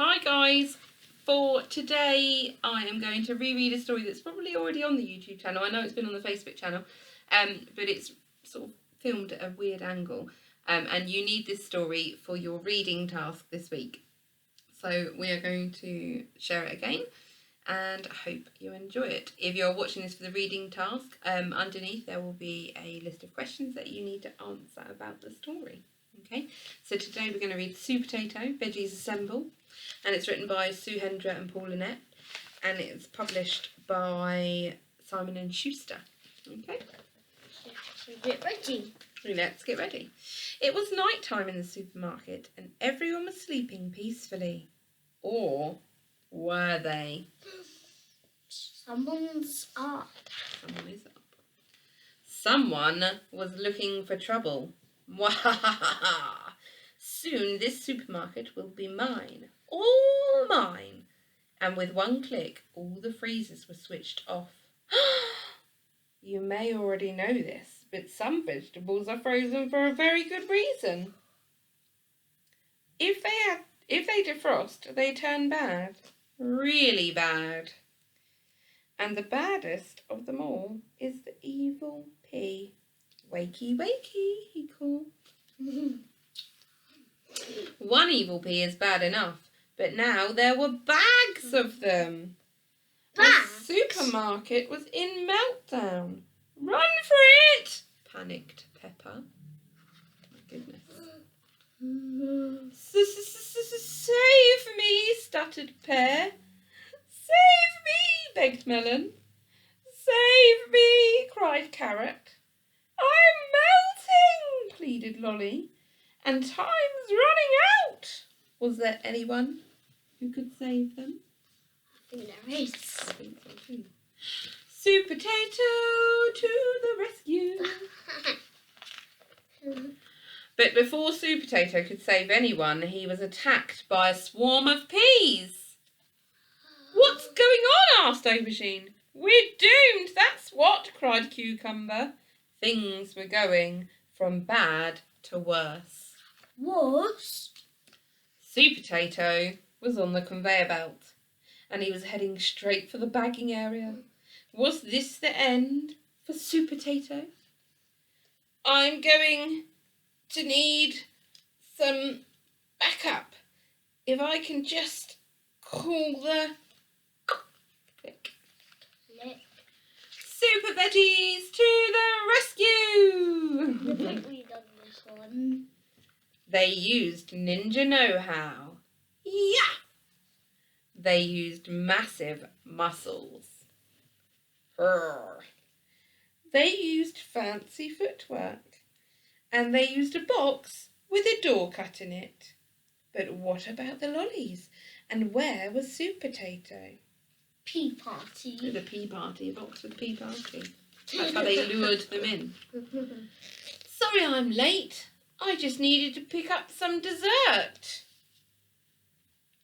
Hi guys, for today I am going to reread a story that's probably already on the YouTube channel. I know it's been on the Facebook channel, but it's sort of filmed at a weird angle, and you need this story for your reading task this week. So we are going to share it again and I hope you enjoy it. If you're watching this for the reading task, underneath there will be a list of questions that you need to answer about the story. Okay, so today we're going to read Supertato, Veggies Assemble, and it's written by Sue Hendra and Paul Lynette, and it's published by Simon & Schuster. Okay? Let's get ready. Let's get ready. It was night time in the supermarket and everyone was sleeping peacefully. Or were they? Someone's up. Someone is up. Someone was looking for trouble. Mwahaha! Soon this supermarket will be mine. All mine. And with one click, all the freezers were switched off. You may already know this, but some vegetables are frozen for a very good reason. If they defrost, they turn bad. Really bad. And the baddest of them all is the Evil Pea. Wakey, wakey, he called. One Evil Pea is bad enough, but now there were bags of them. Bags? The supermarket was in meltdown. Run for it! Panicked Peppa. My goodness. Save me, stuttered Pear. Save me, begged Melon. Save me, cried Carrot. I'm melting, pleaded Lolly. And time's running out. Was there anyone who could save them? I think there is. I think so too. Supertato to the rescue. But before Supertato could save anyone, he was attacked by a swarm of peas. What's going on? Asked Aubergine. We're doomed, that's what, cried Cucumber. Things were going from bad to worse. Worse? Supertato was on the conveyor belt and he was heading straight for the bagging area. Was this the end for Supertato? I'm going to need some backup. If I can just call the... Click. Superveggies to the rescue! I think we've done this one. They used ninja know-how. Yeah! They used massive muscles. Brr. They used fancy footwork. And they used a box with a door cut in it. But what about the lollies? And where was Supertato? Pea party. With a pea party, a box with a pea party. That's how they lured them in. Sorry I'm late. I just needed to pick up some dessert.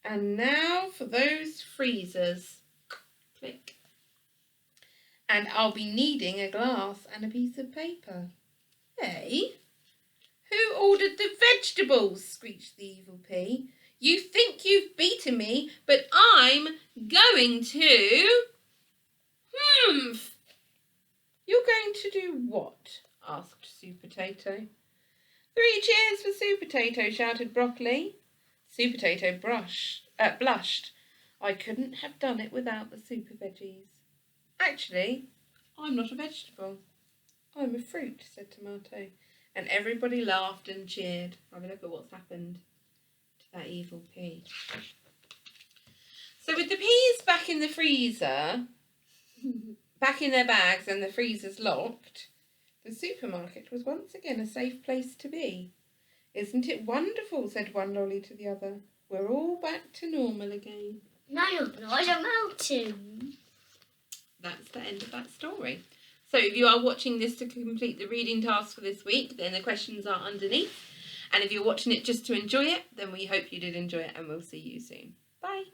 And now for those freezers. Click. And I'll be needing a glass and a piece of paper. Hey? Who ordered the vegetables? Screeched the Evil Pea. You think you've beaten me, but I'm going to... You're going to do what? Asked Supertato. 3 cheers for Supertato, shouted Broccoli. Supertato blushed. I couldn't have done it without the Superveggies. Actually, I'm not a vegetable. I'm a fruit, said Tomato. And everybody laughed and cheered. Have a look at what's happened to that Evil Pea. So with the peas back in the freezer, back in their bags and the freezers locked, the supermarket was once again a safe place to be. Isn't it wonderful, said one lolly to the other. We're all back to normal again. No, you're not. I'm melting. That's the end of that story. So if you are watching this to complete the reading task for this week, then the questions are underneath. And if you're watching it just to enjoy it, then we hope you did enjoy it and we'll see you soon. Bye.